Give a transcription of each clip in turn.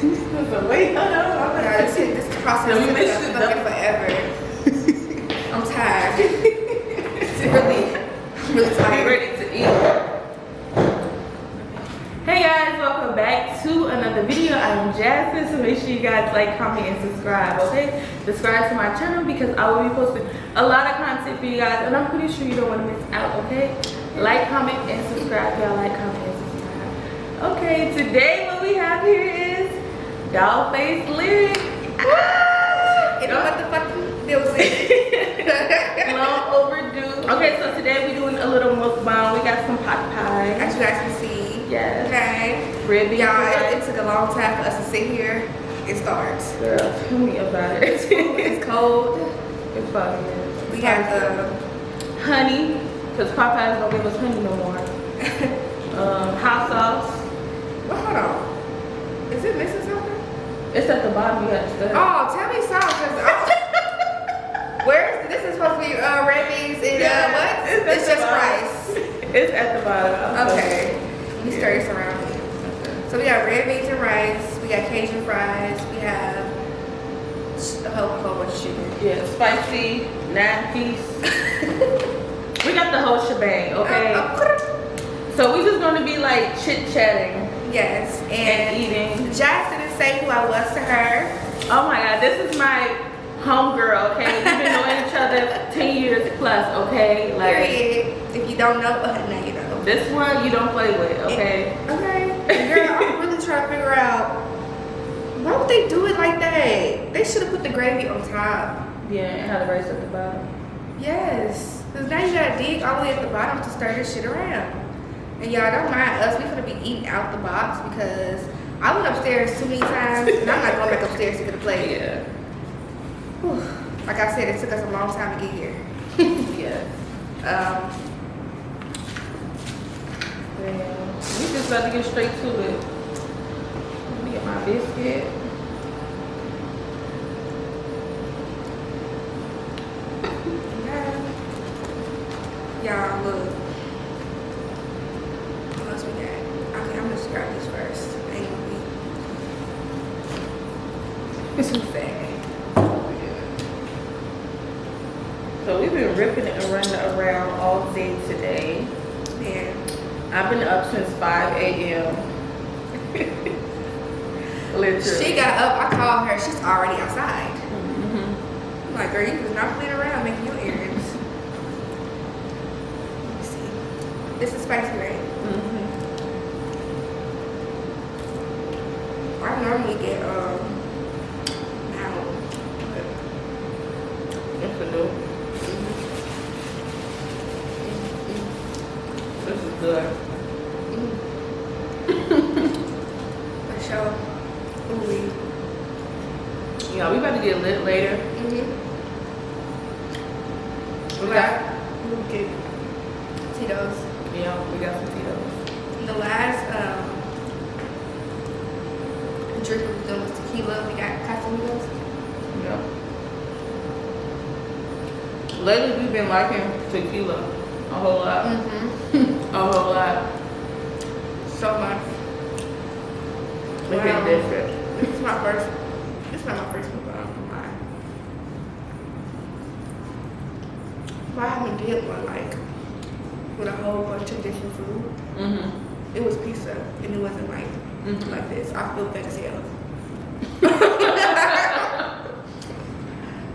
Wait, hold on. This process is fucking forever. I'm tired. really tired. Ready to eat. Hey guys, welcome back to another video. I'm Jasmine, so make sure you guys like, comment, and subscribe, okay? Subscribe to my channel because I will be posting a lot of content for you guys, and I'm pretty sure you don't want to miss out, okay? Like, comment, and subscribe. Y'all like, comment, and subscribe. Okay, today what we have here is Doll Face Lyric. You know what the fucking deal is? Long overdue. Okay, so today we're doing a little mukbang. We got some pot pie. As you guys can see. Yes. Okay. Red beans. Y'all, it took a long time for us to sit here and start. Girl, tell me about it. It's cold. It's fun. We got the honey, because Popeyes don't give us honey no more. Hot sauce. Well, hold on. Is it missing something? It's at the bottom. You got to study. Oh, tell me something. Where is this? Is supposed to be red beans and what? It's just rice. It's at the bottom. Okay. Let me stir this around. So we got red beans and rice. We got Cajun fries. We have a whole bunch of chicken. Yeah, spicy, 9-piece. We got the whole shebang, okay? So we just gonna be like chit-chatting. Yes, and eating. Jazz didn't say who I was to her. Oh my God, this is my homegirl, okay? We've been knowing each other 10 years plus, okay? Like, period. If you don't know, now you know. This one you don't play with, okay? Okay. Girl, I'm really trying to figure out why would they do it like that? They should have put the gravy on top. Yeah, and have the rice at the bottom. Yes. Because now you gotta dig all the way at the bottom to stir this shit around. And y'all don't mind us, we gonna be eating out the box because I went upstairs too many times and I'm not going back upstairs to get a plate. Yeah. Whew. Like I said, it took us a long time to get here. Yeah. Yeah. We just about to get straight to it. Let me get my biscuit. Y'all, look. What else we got? Okay, I'm gonna just grab this first. Ain't gonna be too fat. So we've been ripping and running around all day today. Man. I've been up since 5 a.m. Literally. She got up, I called her, she's already outside. Mm-hmm. I'm like, girl, you was not playing around making your errands. Let me see. This is spicy, right? Mm-hmm. I normally get, Infinite. This is good. For sure. Ooh. Yeah, we about to get lit later. We got Tito's. Yeah, we got some Tito's. The last drink we was doing was tequila. We got Casamigos. Yeah. Lately we've been liking tequila a whole lot. A whole lot. So much. Make it different. This is not my first one, but I'm lying. But I haven't did one like with a whole bunch of different food. It was pizza and it wasn't like like this. I feel fat as hell.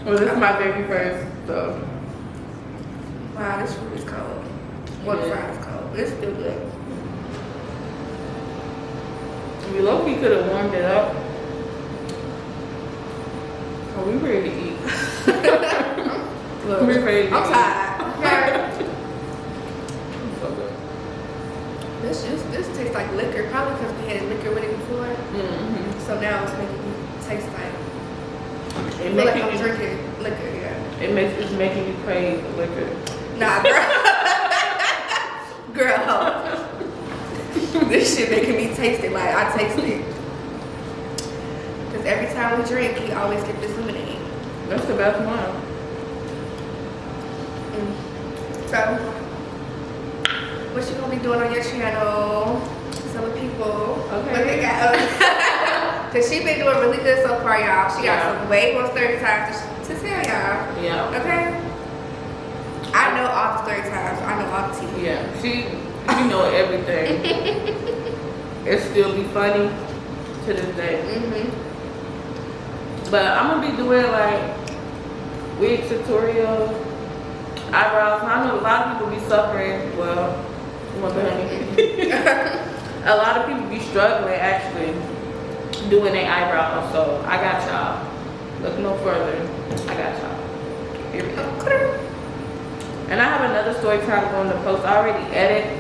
Well, this is my baby first, so. Wow, this food is cold. Well, the fries is cold, but it's still good. We low-key could have warmed it up. Oh, we ready to eat. Look, we ready to I'm eat. tired. Okay. So good. This tastes like liquor, probably because we had liquor with it before. So now it's making me taste like. I feel like I'm drinking liquor. Yeah. It's making you crave liquor. Nah, girl. Girl. This shit making me taste it like I taste it. Because every time we drink, we always get this lemonade. That's the best one. So, what you gonna be doing on your channel? Some people. Okay. What they got? Cause she been doing really good so far, y'all. She got Yeah. some way more story times to tell y'all. Yeah. Okay. I know all the story times. I know all the tea. Yeah. She know everything. It still be funny to this day. But I'm gonna be doing like wig tutorials, eyebrows. And I know a lot of people be suffering. Well, you want the honey? A lot of people be struggling actually doing their eyebrows. So I got y'all. Look no further. I got y'all. Period. And I have another story time going to post. I already edited,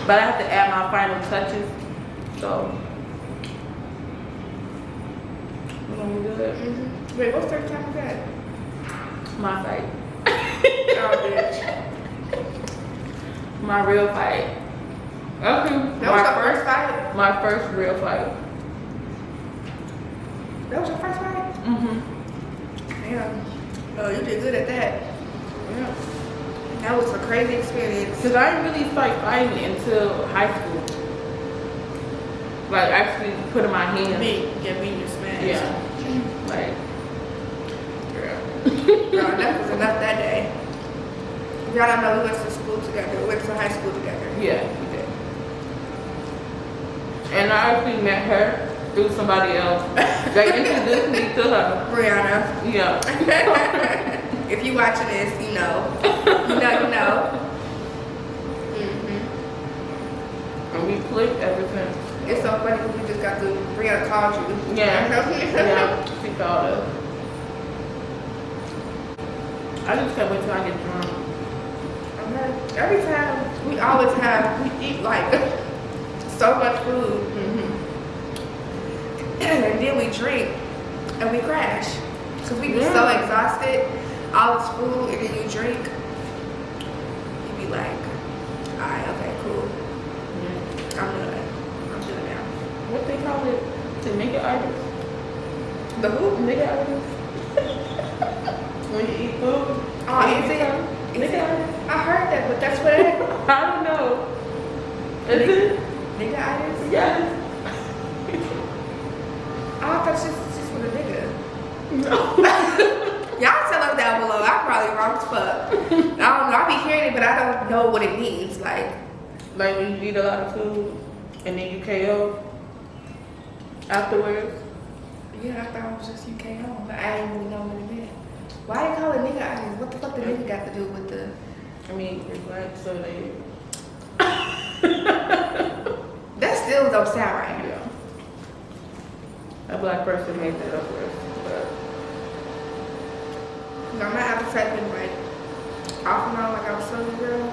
but I have to add my final touches. So we're gonna do it. Wait, what story time is that? My fight. Oh, bitch. My real fight. Okay. That was your first fight? My first real fight. That was your first fight? Damn. Oh, you did good at that. Yeah. That was a crazy experience. Cause I didn't really start fighting until high school. Like actually putting my hands. Being your smash. Yeah. Like. Girl. Girl, enough was enough that day. Y'all don't know we went to school together. We went to high school together. Yeah, we did. And I actually met her through somebody else. They introduced me to her. Brianna. Yeah. If you watching this, you know. You know. And we clicked ever since. It's so funny because we just got to, Brianna called you. Yeah. Yeah. She called us. I just can't wait till I get drunk. Every time, we eat like so much food. And then we drink and we crash. Because we be so exhausted, all this food, and then you drink, you be like, alright, okay, cool. I'm done now. What they call it? The nigga artist? The who? Nigga artist? When you eat food? Oh, is it? Nigga artist? I heard that, but that's what it is. I don't know. Is it? Nigga itis? Yes. Oh, I thought it's just for the nigga. No. Y'all tell us down below. I'm probably wrong as fuck. I don't know. I be hearing it, but I don't know what it means. Like Like when you eat a lot of food and then you KO afterwards. yeah, I thought it was just UKO, but I didn't really know what it meant. Why they call it nigga itis? What the fuck the nigga got to do with the? I mean, it's black, so they. That still don't sound right. Yeah. A black person made that up with. But No, my appetite been like off and on, like I was telling you, girl.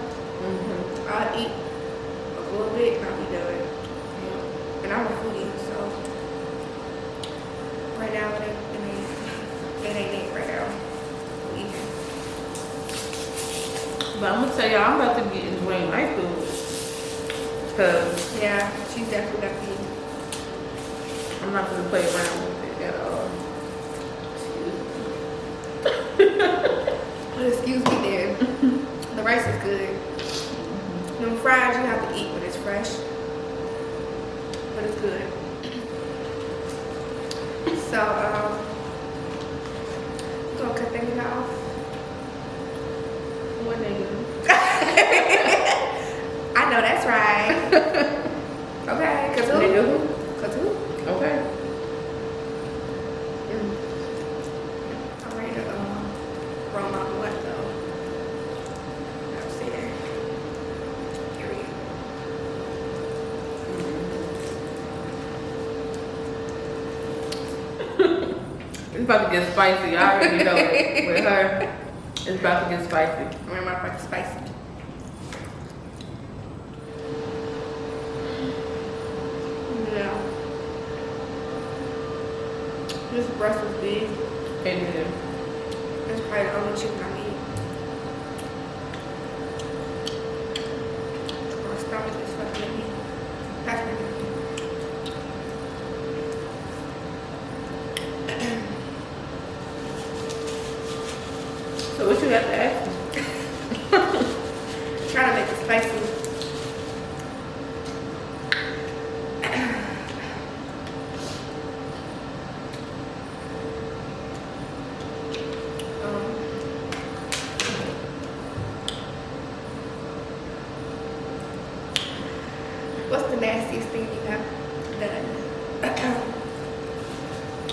I'll eat a little bit and I'll be done. And I'm a foodie, so right now it ain't it right now. But I'm gonna tell y'all, I'm about to be enjoying my food. Cause Yeah, she's definitely I'm not gonna play around with it at all. excuse me then. The rice is good. Them fries you have to eat when it's fresh. But it's good. So, we're gonna cut that nigga off. What nigga? I know that's right. Okay, cause who? Nigga who? Cause who? Okay. I'm ready to roll my blunt though. I'll see there. Period. It's about to get spicy. I already know it. With her, it's about to get spicy. I'm gonna motherfucking spicy. Yeah. This breast is big. And then, That's probably the only chicken I eat. My stomach is fucking with me. Pass me. so what you have to ask me? Trying to make it spicy.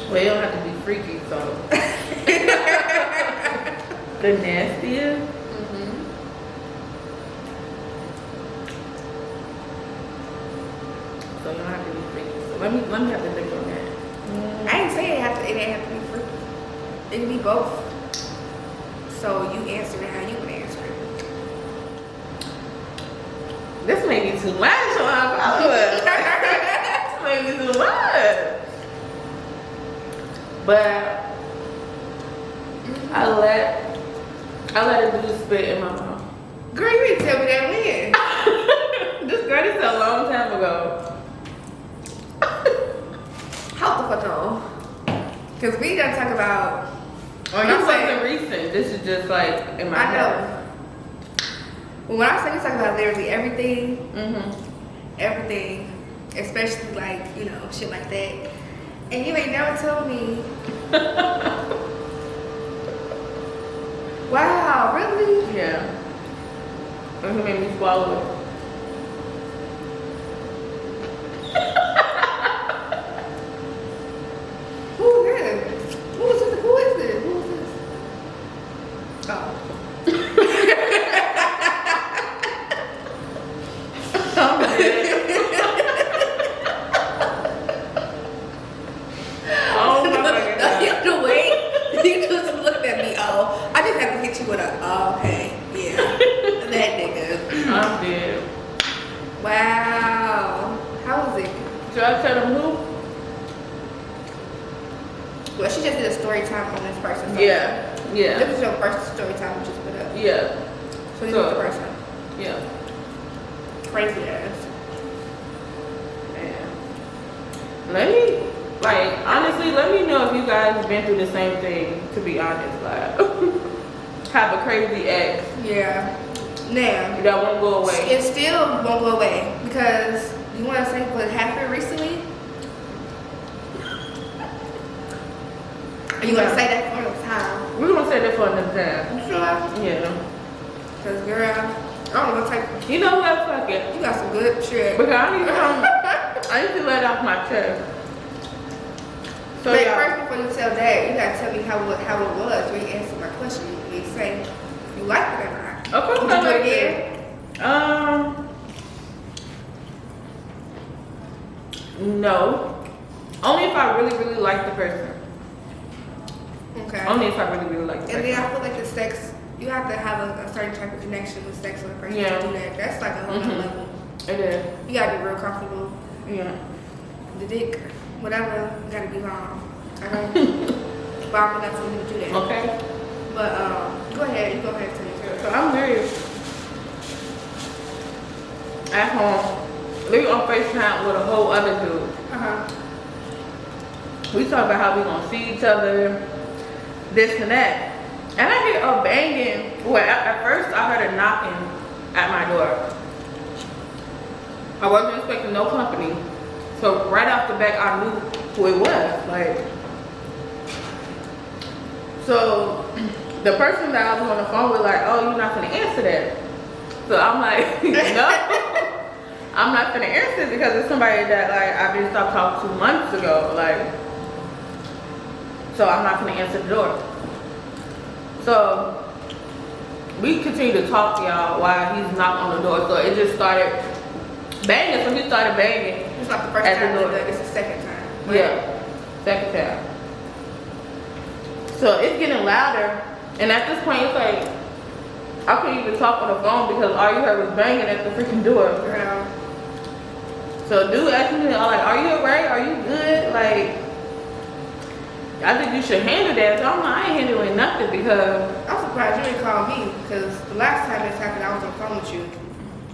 Well, you don't have to be freaky, so. The nastiest? So you don't have to be freaky. So let me have to think on that. I ain't saying it didn't have to be freaky. It can be both. So you answer it how you would answer it. This may be too much on our followers. This may be too much. But I let it do spit in my mouth. Girl, you didn't tell me that when. This girl, this is a long time ago. How the fuck on? Cause we gotta talk about. Oh, this wasn't recent. This is just like in my head. I know. Well, when I say we talk about literally everything, everything, especially like, you know, shit like that. And you ain't never told me. Wow, really? Yeah. And he made me swallow it. Who is this? Who is this? Who is this? Who is this? Oh. I'm dead. Oh my fucking God. The way you just looked at me, oh, I just have to hit you with a, oh, okay, yeah, that nigga. I'm dead. Wow. How was it? Should I tell them who? Well, she just did a story time on this person. So Yeah. Yeah. This is your first story time we just put up. Yeah. So this is the person. Yeah. Crazy ass. Man. Let me, like, honestly, let me know if you guys have been through the same thing, to be honest. Like, have a crazy ex. Yeah. Now. That won't go away. It still won't go away because you want to say what happened recently? Are you going to say that for another time? We're going to say that for another time. You sure? Yeah. Because, girl, I don't know what type. You know what? Fuck it. You got some good shit. Because I need to let it off my chest. So, But yeah. first, before you tell that, you got to tell me how it was. You ain't answer my question. You say if you liked it or not. Of course Would I you do it like again? No. Only if I really, really like the person. Okay. Only if I really, really like the person. And then I feel like the sex, you have to have a certain type of connection with sex with a person Yeah. to do that. That's like a whole nother level. It is. You gotta be real comfortable. Yeah. The dick, whatever, you gotta be long. Okay? Bomb enough for me to do that. Okay. But go ahead, you go ahead and tell me. So I'm married. At home. We on FaceTime with a whole other dude. We talk about how we gonna see each other, this and that. And I hear a banging. Well, at first I heard a knocking at my door. I wasn't expecting no company. So right off the bat, I knew who it was. Like, so the person that I was on the phone with, like, oh, you're not gonna answer that. So I'm like, no, I'm not gonna answer because it's somebody that like I've been stopped talking 2 months ago. Like, so I'm not gonna answer the door. So we continue to talk, y'all, while he's knocking on the door. So it just started banging. So he started banging. It's not the first at time the door. it's the second time. Right? Yeah, second time. So it's getting louder, and at this point, it's like I couldn't even talk on the phone because all you heard was banging at the freaking door. Girl. So dude asked me, like, are you alright? Are you good? Like, I think you should handle that. So I'm like, I ain't handling nothing because I'm surprised you didn't call me because the last time this happened, I was on the phone with you,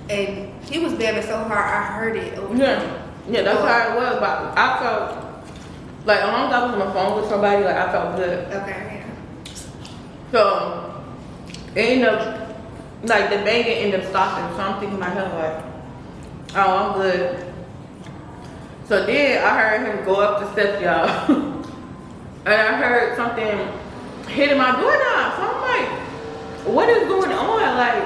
and he was banging so hard I heard it. Over yeah, that's how it was. But I felt like as long as I was on the phone with somebody, like I felt good. Okay. So it ended up like the banging ended up stopping. So I'm thinking in my head like, oh, I'm good. So then I heard him go up the steps, y'all. And I heard something hitting my doorknob. So I'm like, what is going on? Like,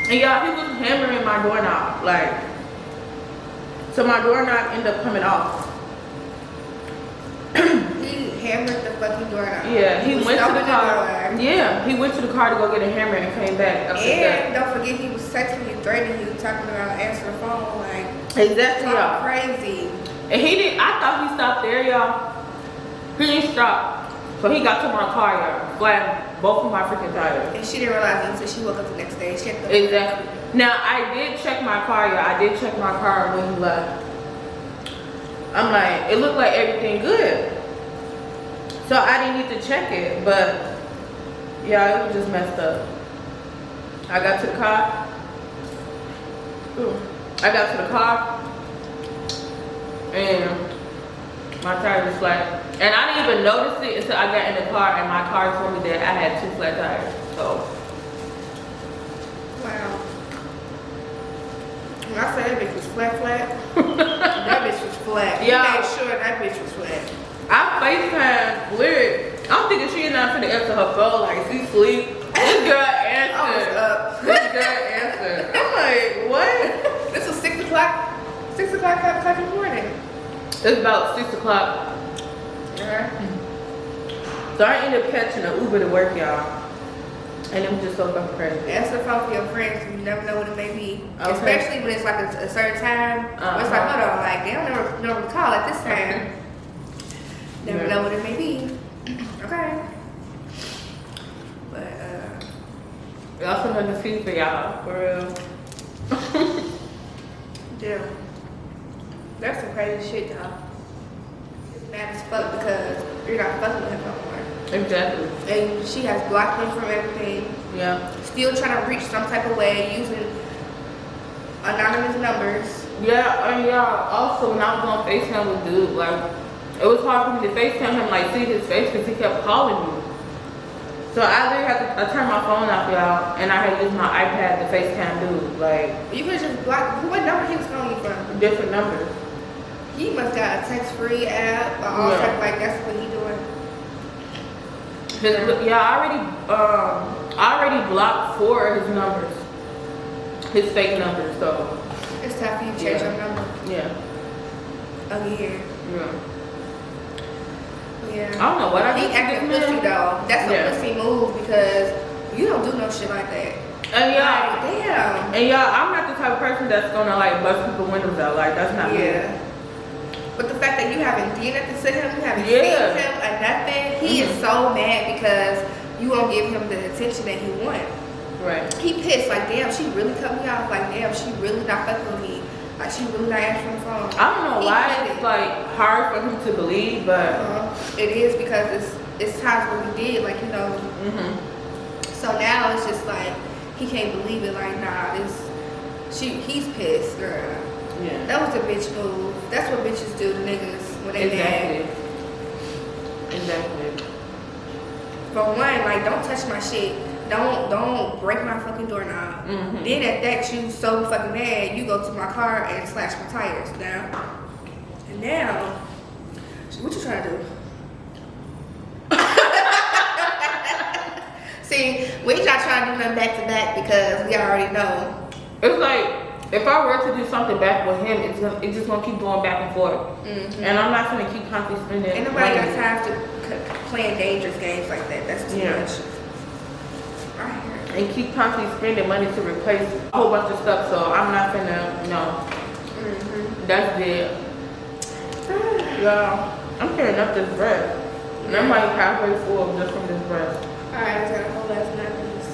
and y'all, he was hammering my doorknob. Like, so my doorknob ended up coming off. hammered the fucking door down. Yeah, he went to the car. Door. Yeah, he went to the car to go get a hammer and came back. And don't forget, he was texting you, threatening you, talking about answering the phone, like exactly, y'all. Crazy. And he didn't. I thought he stopped there, y'all. He didn't stop. So he got to my car, y'all, flattened both of my freaking tires. And she didn't realize it until she woke up the next day. She exactly. Now I did check my car, y'all. I did check my car when he left. I'm like, it looked like everything good. So I didn't need to check it, but yeah, it was just messed up. I got to the car. I got to the car and my tire was flat. And I didn't even notice it until I got in the car and my car told me that I had 2 flat tires. So wow. When I said that bitch was flat, that bitch was flat. Yeah. You made sure that bitch was flat. I FaceTime Lyric. I'm thinking she not finna answer her phone like she sleep. This girl answered. I was up. This girl answered. I'm like, what? This was 6 o'clock. 6 o'clock, 5 o'clock in the morning. It's about 6 o'clock. So I ended up catching an Uber to work, y'all. And it was just so fucking crazy. Answer the phone for your friends. You never know what it may be. Okay. Especially when it's like a certain time. It's like, hold on, like they don't never call at this time. Never know what it may be. Okay. But y'all some nothing to see for y'all, for real. yeah. That's some crazy shit, y'all. It's mad as fuck because you're not fucking with him no more. Exactly. And she has blocked him from everything. Yeah. Still trying to reach some type of way using anonymous numbers. Yeah, and y'all, also when I was on FaceTime with dude, like, it was hard for me to FaceTime him, like, see his face because he kept calling me. So I literally had to turn my phone off, y'all, and I had used my iPad to FaceTime dude, like. You could just block, what number he was calling you from? Different numbers. He must got a text-free app or all type, like, that's what he doing. Yeah, I already blocked 4 of his numbers. His fake numbers, so. It's time for you to change your number. Yeah. Again. Yeah. Yeah. I don't know what I He did. acting pussy though. That's a pussy move because you don't do no shit like that. And y'all, like, damn. And y'all, I'm not the type of person that's gonna like bust people's windows out. Like that's not me. But the fact that you haven't did nothing to him, you haven't seen him or nothing, he is so mad because you won't give him the attention that he wants. Right. He pissed, like, damn, she really cut me off. Like, damn, she really not fucking with me. Like, she really not answering the phone. I don't know why it's like hard for him to believe, but it is because it's times where we did, like, you know. So now it's just like he can't believe it. Like, nah, he's pissed, girl. Yeah. That was a bitch move. That's what bitches do to niggas when they mad. Exactly. For one, like, don't touch my shit. Don't break my fucking doorknob. Then at that, you so fucking mad, you go to my car and slash my tires down. And now, what you trying to do? See, we not trying to do nothing back to back because we already know. It's like if I were to do something back with him, it's just gonna keep going back and forth. And I'm not gonna keep constantly spending. Ain't nobody got time to play dangerous games like that. That's too much. And keep constantly spending money to replace a whole bunch of stuff, so I'm not gonna, no. That's it. Yeah, I'm tearing up this bread. And I'm like halfway full just from this bread. Alright, I got a whole ass 9 piece.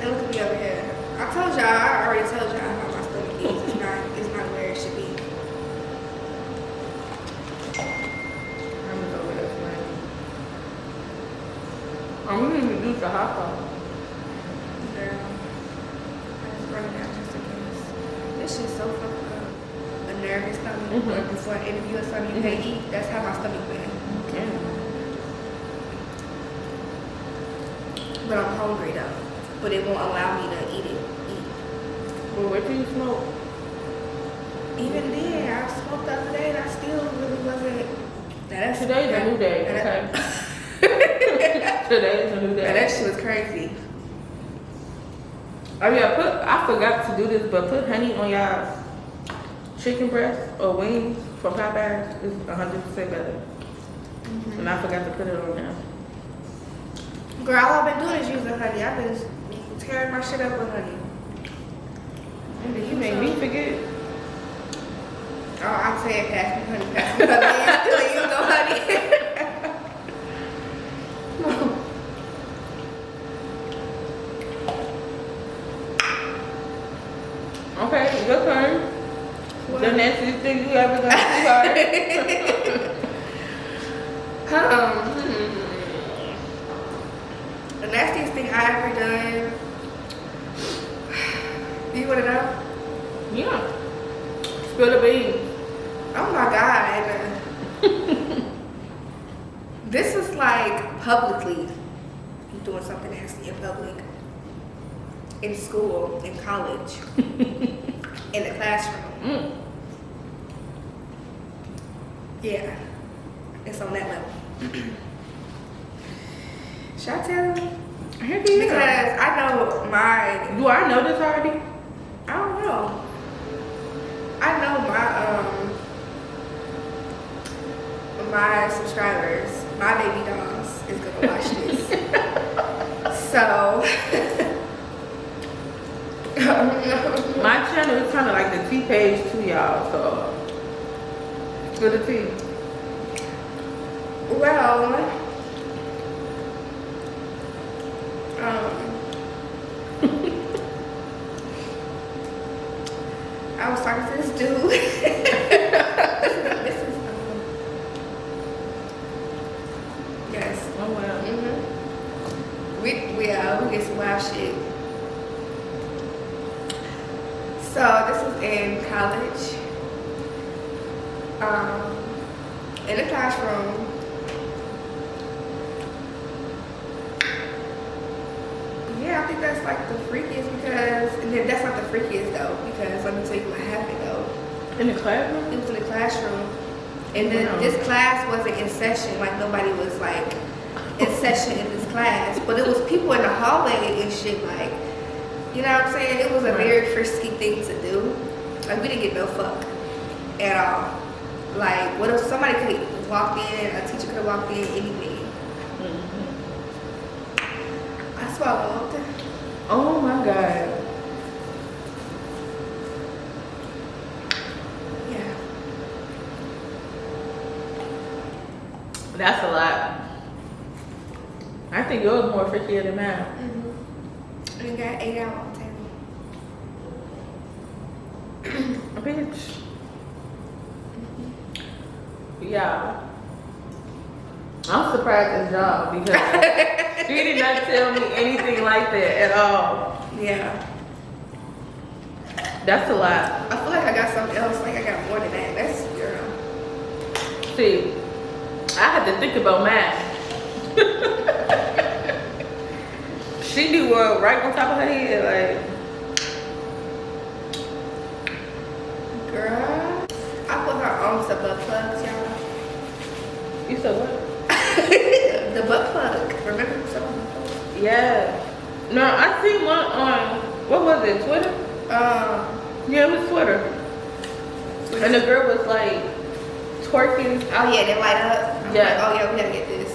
And look at me over here. I told y'all, I already told y'all how my stomach is. It's not where it should be. I'm gonna reduce the hot sauce. Girl, I just run it down just in case. This shit's so fucked up. A nervous stomach. Or before an interview or something you can't eat. That's how my stomach been. But I'm hungry though. But it won't allow me to eat. Well, where do you smoke? Even then, I smoked the other day and I still really wasn't. Today's a new day. Okay. Today is a new day. Man, that shit was crazy. Oh yeah, I forgot to do this, but put honey on y'all chicken breast or wings from Popeyes is 100% better. And I forgot to put it on there. Girl, all I've been doing is using honey. I've been tearing my shit up with honey. You made me forget. Oh, I'm saying pass me honey, pass me honey. I'm still using no honey. Okay, your turn. What? The nastiest thing you ever done, sweetheart. The nastiest thing I ever done. Do you want to know? Yeah. Spill the beans. Oh my God. This is like publicly doing something nasty in public. In school, in college, in the classroom. Yeah. It's on that level. Should I tell you? Because I know my. Do I know this already? I don't know. I know my subscribers, my baby dolls, is gonna watch this. So My channel is kind of like the T page to y'all, so spill the tea. well, I was talking to this dude. this is yes. Oh well. We get some wild shit. So this is in college. In the classroom. Yeah, I think that's like the freakiest because, and then that's not the freakiest though, because let me tell you what happened though. In the classroom? It was in the classroom. And then this class wasn't in session, like nobody was like in session in this class. But it was people in the hallway and shit, like, you know what I'm saying? It was a very frisky thing to do. Like, we didn't get no fuck at all. Like, what if somebody could have walked in, a teacher could have walked in, anything. I swallowed. Oh my God. Yeah. That's a lot. I think yours more freakier than mine. And it got 8 out on the table. Bitch. Yeah. I'm surprised at y'all because she did not tell me anything like that at all. Yeah. That's a lot. I feel like I got something else. Like I got more than that. That's girl. See, I had to think about mine. She knew right on top of her head, like. Girl, I put her on some butt plugs, y'all. You said what? The butt plug. Remember some of them? Yeah. No, I seen one on, what was it, Twitter? Yeah, it was Twitter. And the girl was like twerking. Oh yeah, they light up. I'm Yeah. like, oh yeah, we gotta get this.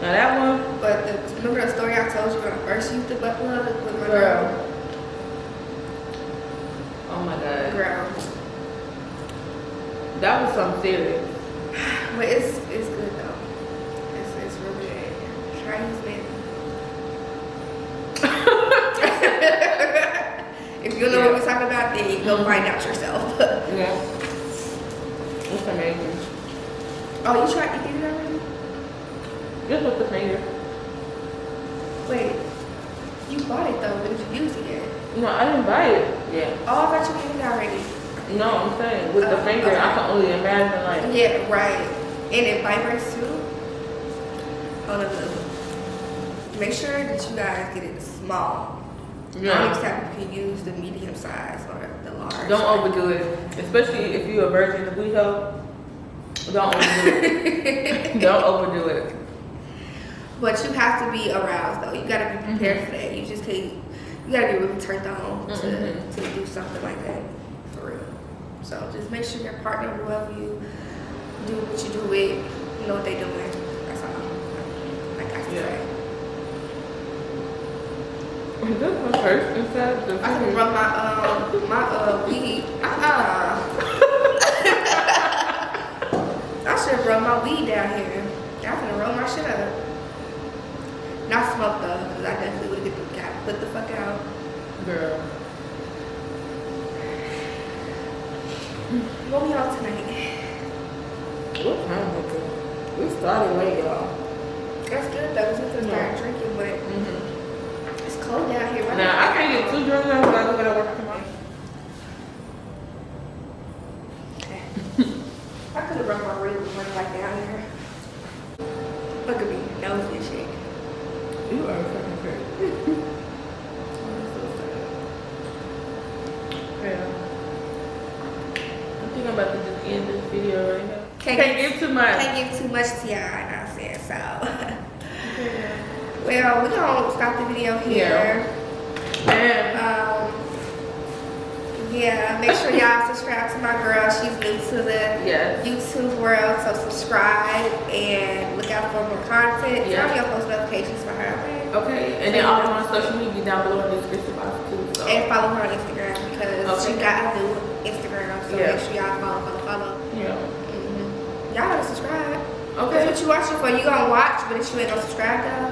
Now that one, But remember the story I told you when I first used the butt plug with my girl. Oh my God. Girl. That was something serious. But it's good though. It's really good. Try using it. If you don't know what we're talking about, then you go find out yourself. Yeah. It's amazing. Oh, you did it already? Just with the finger. Wait, you bought it though, but did you use it yet? No, I didn't buy it yet. Oh, I thought you did it already. No, I'm saying with the finger, okay. I can only imagine like. Yeah, right. And it vibrates too. Hold on. Make sure that you guys get it small. Yeah. Only time you can use the medium size or the large. Don't overdo it, especially if you're a virgin of booty hole. Don't overdo it. Don't overdo it. But you have to be aroused though. You gotta be prepared for that. You just can't. You gotta be really turned on to do something like that. For real. So just make sure your partner, whoever you do what you do with, you know what they doing. That's all. Like I said. Is this my first inside the I can rub my weed. I should have rub my weed down here. I'm gonna roll my shit up. Not smoke though, because I definitely would have got put the fuck out. Girl. What we on tonight? What time is it? We started late, y'all. That's good though, because we can start drinking, but it's cold down here. Right Now, I can't get too drunk now when I go to work tomorrow. Okay. I could have run my real money like down here. Look at me, nose and shit. You are fucking crazy. I'm so sad. Yeah. I think I'm about to just end this video right now. Can't give too much. Can't give too much to y'all, you know what I'm saying? So, Yeah. well, we're gonna stop the video here. Yeah, make sure y'all subscribe to my girl. She's new to the YouTube world, so subscribe and look out for more content. Turn on your post notifications for her. Okay, and then all of my social media down below in the description box too. So. And follow her on Instagram because she got a new Instagram, so make sure y'all follow. Yeah. Y'all gotta subscribe. Okay. That's what you watching for. You gonna watch, but if you ain't gonna subscribe though,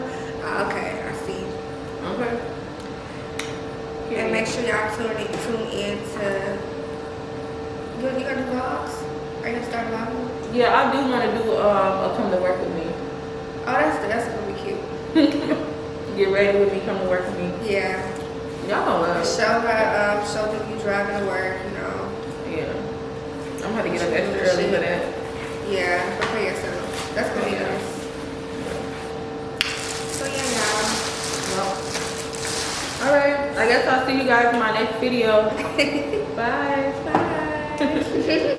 okay, I see. Okay. And make sure y'all tune in to. You gonna do vlogs? Are you gonna start vlogging? Yeah, I do want to do a come to work with me. Oh, that's gonna be cute. Get ready with me, come to work with me. Yeah. Y'all gonna love it. Show her, show them you driving to work, you know. Yeah. I'm gonna get up extra early for that. Yeah, prepare yourself. That's gonna be nice. So yeah, y'all. Alright, I guess I'll see you guys in my next video. Bye. Bye.